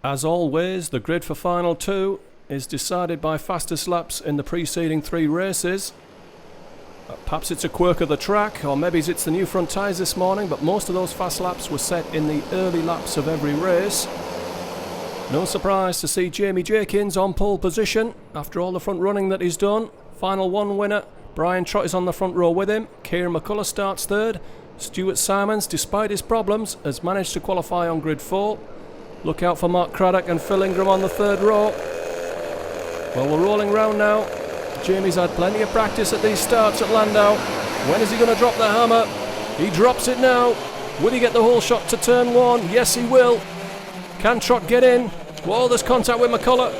As always, the grid for Final 2 is decided by fastest laps in the preceding 3 races. Perhaps it's a quirk of the track, or maybe it's the new front tyres this morning, but most of those fast laps were set in the early laps of every race. No surprise to see Jamie Jenkins on pole position after all the front running that he's done. Final 1 winner, Brian Trott is on the front row with him. Kieran McCullough starts third. Stuart Simons, despite his problems, has managed to qualify on grid 4. Look out for Mark Craddock and Phil Ingram on the third row. Well, we're rolling round now. Jamie's had plenty of practice at these starts at Llandow. When is he going to drop the hammer? He drops it now. Will he get the whole shot to turn 1? Yes, he will. Can Trott get in? Whoa, there's contact with McCullough.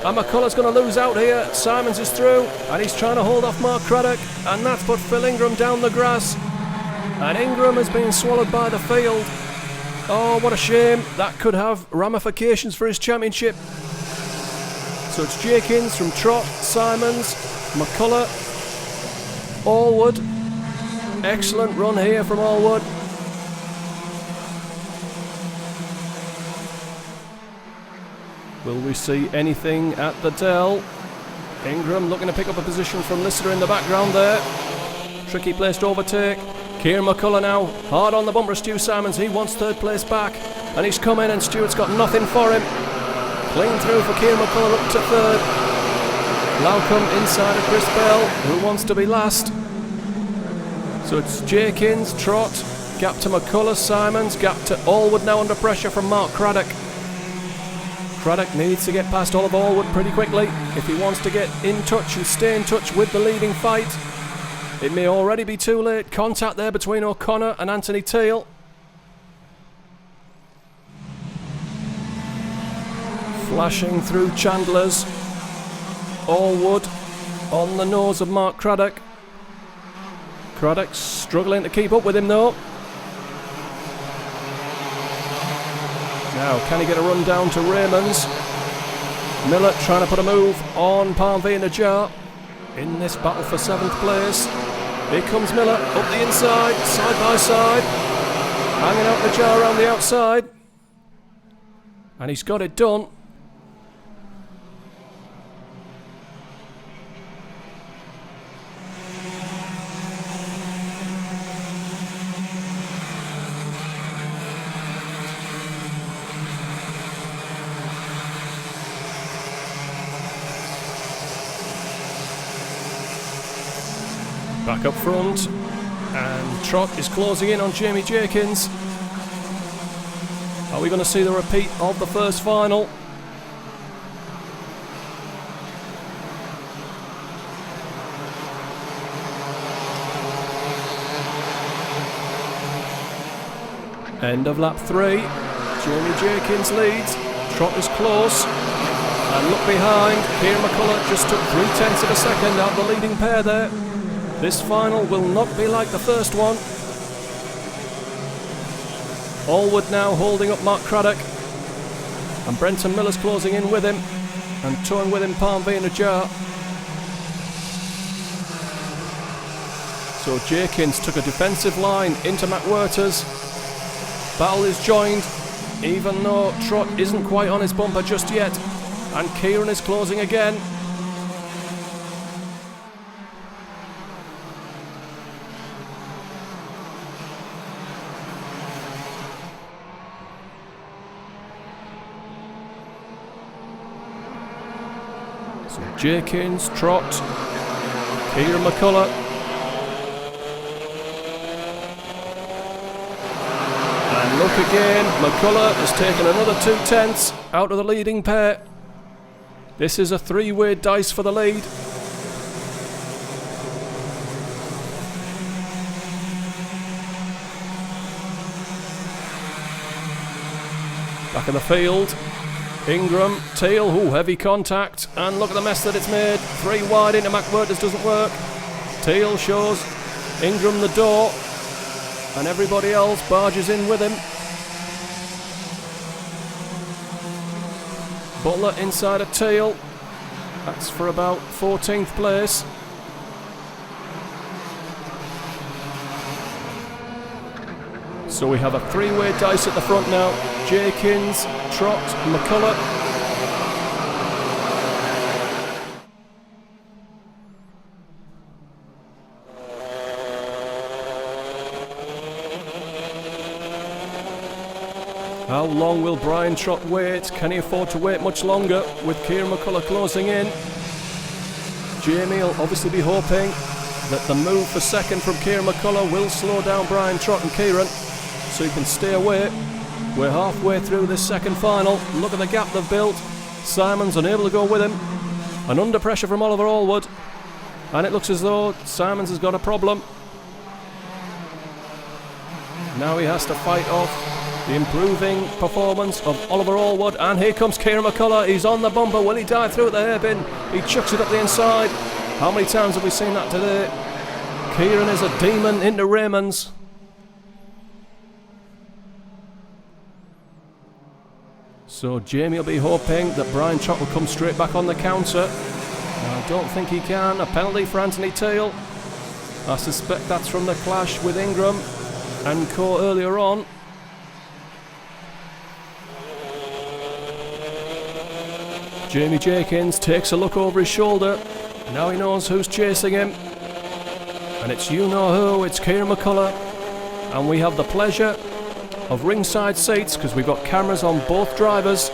And McCullough's going to lose out here. Simons is through, and he's trying to hold off Mark Craddock. And that's put Phil Ingram down the grass. And Ingram has been swallowed by the field. Oh, what a shame. That could have ramifications for his championship. So it's Jenkins from Trott, Simons, McCullough, Allwood. Excellent run here from Allwood. Will we see anything at the Dell? Ingram looking to pick up a position from Lister in the background there. Tricky place to overtake. Kieran McCullough now, hard on the bumper. Stu Simons, he wants third place back. And he's come in and Stuart's got nothing for him. Clean through for Kieran McCullough up to third. Laucombe inside of Chris Bell, who wants to be last. So it's Jenkins, Trott, gap to McCullough, Simons, gap to Allwood now under pressure from Mark Craddock. Craddock needs to get past Oliver Allwood pretty quickly if he wants to get in touch and stay in touch with the leading fight. It may already be too late. Contact there between O'Connor and Anthony Teal. Flashing through Chandler's. Allwood on the nose of Mark Craddock. Craddock struggling to keep up with him though. Now, can he get a run down to Raymond's? Miller trying to put a move on Parnvey in a jar in this battle for 7th place. Here comes Miller up the inside, side by side, hanging out the jar around the outside. And he's got it done. Back up front, and Trott is closing in on Jamie Jenkins. Are we going to see the repeat of the first final? End of lap 3. Jamie Jenkins leads. Trott is close. And look behind, Kieran McCullough just took 0.3 of a second out the leading pair there. This final will not be like the first one. Allwood now holding up Mark Craddock. And Brenton Miller's closing in with him. And towing with him Parnvey in a jar. So Jenkins took a defensive line into McWhirter's. Battle is joined, even though Trott isn't quite on his bumper just yet. And Kieran is closing again. So Jenkins, Trott, Kieran McCullough. And look again, McCullough has taken another 0.2 out of the leading pair. This is a 3-way dice for the lead. Back in the field. Ingram, Teal, heavy contact, and look at the mess that it's made. 3 wide into McWhirter's doesn't work. Teal shows Ingram the door, and everybody else barges in with him. Butler inside of Teal. That's for about 14th place. So we have a 3-way dice at the front now. Jenkins, Trott, McCullough. How long will Brian Trott wait? Can he afford to wait much longer with Kieran McCullough closing in? Jamie will obviously be hoping that the move for second from Kieran McCullough will slow down Brian Trott and Kieran so he can stay away. We're halfway through this second final. Look at the gap they've built. Simon's unable to go with him. And under pressure from Oliver Allwood. And it looks as though Simons has got a problem. Now he has to fight off the improving performance of Oliver Allwood, and here comes Kieran McCullough. He's on the bumper. Will he dive through at the hairpin? He chucks it up the inside. How many times have we seen that today? Kieran is a demon into Raymond's. So Jamie will be hoping that Brian Trott will come straight back on the counter. I don't think he can. A penalty for Anthony Teal. I suspect that's from the clash with Ingram and Co earlier on. Jamie Jenkins takes a look over his shoulder. Now he knows who's chasing him. And it's you-know-who, it's Kieran McCullough. And we have the pleasure of ringside seats because we've got cameras on both drivers.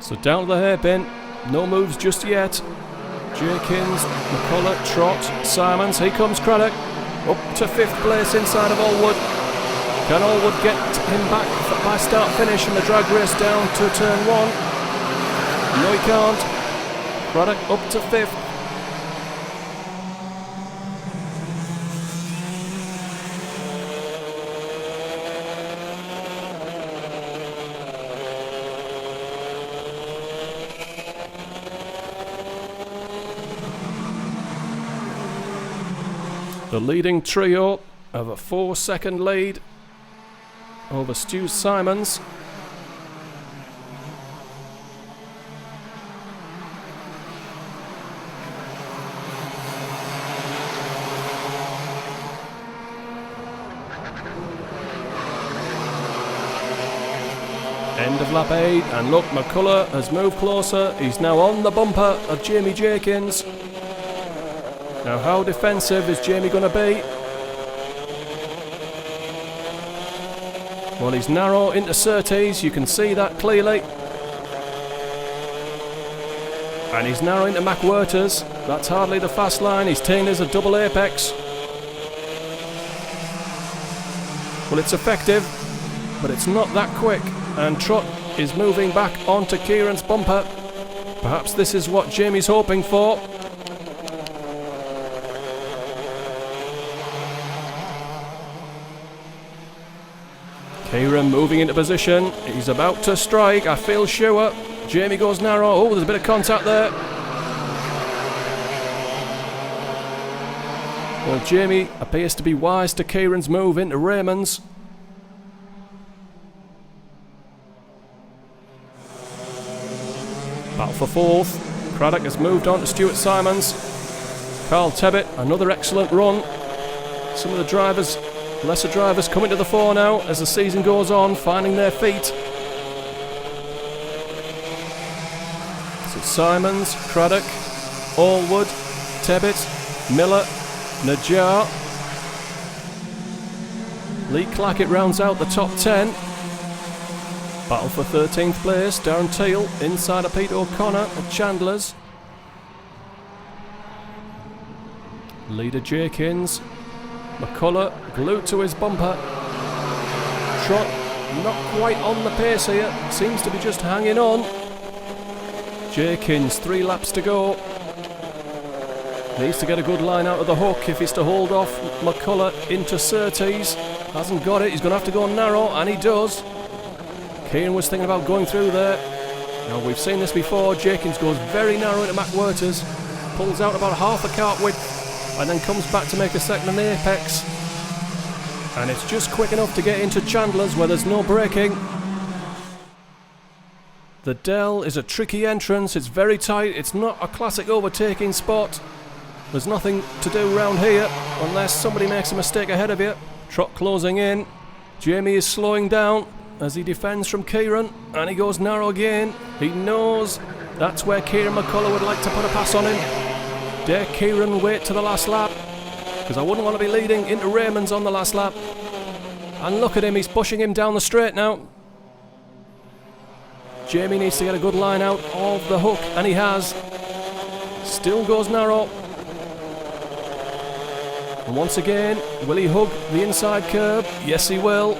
So down to the hairpin. No moves just yet. Jenkins, McCullough, Trott, Simons. Here comes Craddock. Up to 5th place inside of Allwood. Can Allwood get him back by start-finish in the drag race down to turn 1? No, he can't. Craddock up to 5th. The leading trio of a 4-second lead over Stu Simons. End of lap 8, and look, McCullough has moved closer. He's now on the bumper of Jamie Jenkins. Now how defensive is Jamie going to be? Well, he's narrow into Surtees, you can see that clearly. And he's narrow into McWhirters. That's hardly the fast line. He's taken as a double apex. Well, it's effective, but it's not that quick. And Trott is moving back onto Kieran's bumper. Perhaps this is what Jamie's hoping for. Kieran moving into position. He's about to strike, I feel sure. Jamie goes narrow. Oh, there's a bit of contact there. Well, Jamie appears to be wise to Kieran's move into Raymond's. Battle for 4th. Craddock has moved on to Stuart Simons. Carl Tebbit, another excellent run. Some of the drivers, lesser drivers, coming to the fore now as the season goes on, finding their feet. So Simons, Craddock, Allwood, Tebbit, Miller, Najjar. Lee Clackett rounds out the top 10. Battle for 13th place, Darren Teal inside of Pete O'Connor at Chandler's. Leader Jenkins. McCullough glued to his bumper. Trott not quite on the pace here, seems to be just hanging on. Jenkins, 3 laps to go. Needs to get a good line out of the hook if he's to hold off McCullough into Surtees. Hasn't got it, he's going to have to go narrow, and he does. Kieran was thinking about going through there. Now, we've seen this before. Jenkins goes very narrow into McWhirters, pulls out about half a cart width, and then comes back to make a second in the apex. And it's just quick enough to get into Chandler's where there's no braking. The Dell is a tricky entrance, it's very tight, it's not a classic overtaking spot. There's nothing to do round here unless somebody makes a mistake ahead of you. Trot closing in. Jamie is slowing down as he defends from Kieran, and he goes narrow again. He knows that's where Kieran McCullough would like to put a pass on him. Dare Kieran wait to the last lap? Because I wouldn't want to be leading into Raymond's on the last lap. And look at him, he's pushing him down the straight now. Jamie needs to get a good line out of the hook, and he has. Still goes narrow. And once again, will he hug the inside curb? Yes, he will.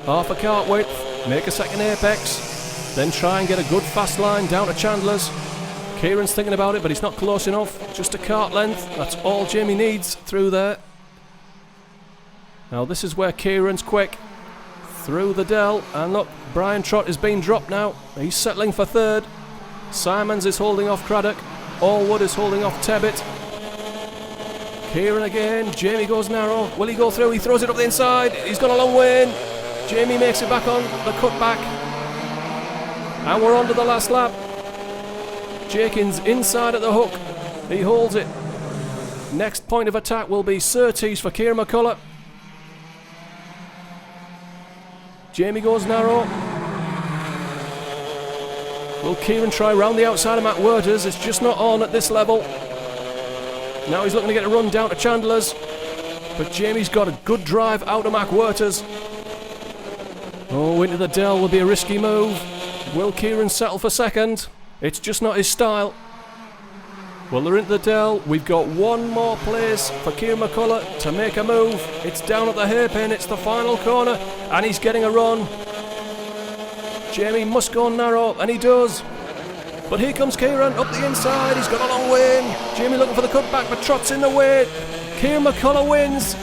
Half a cart width, make a second apex, then try and get a good fast line down to Chandler's. Kieran's thinking about it, but he's not close enough. Just a cart length, that's all Jamie needs through there. Now this is where Kieran's quick. Through the dell, and look, Brian Trott is being dropped now. He's settling for third. Simons is holding off Craddock. Allwood is holding off Tebbit. Kieran again, Jamie goes narrow. Will he go through? He throws it up the inside. He's got a long way in. Jamie makes it back on the cutback. And we're on to the last lap. Jenkins inside at the hook. He holds it. Next point of attack will be Surtees for Kieran McCullough. Jamie goes narrow. Will Kieran try round the outside of Matt Werters? It's just not on at this level. Now he's looking to get a run down to Chandler's. But Jamie's got a good drive out of Matt Werters. Oh, into the dell will be a risky move. Will Kieran settle for second? It's just not his style. Well, they're into the dell. We've got one more place for Kieran McCullough to make a move. It's down at the hairpin. It's the final corner, and he's getting a run. Jamie must go narrow, and he does. But here comes Kieran up the inside. He's got a long way in. Jamie looking for the cutback, but Trott's in the way. Kieran McCullough wins.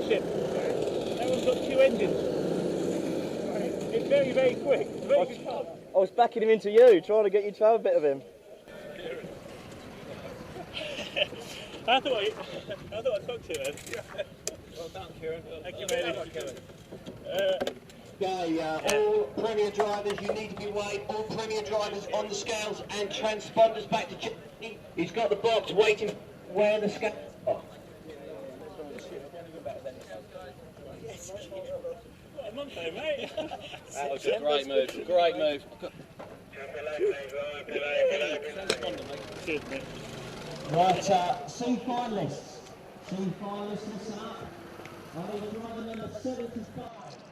Ship. That one's got 2 engines. It's very, very quick. It's a very good car. I was backing him into you, trying to get you to have a bit of him. I thought I talked to him. Well done, Kieran. Thank you, mate. All Premier drivers, you need to be weighed. All Premier drivers on the scales and transponders back to Jamie. He's got the box waiting where the scale. Oh. Mate. That was a great move. Great move. Right, C finalists. C finalists, listen up. I need driver number 75.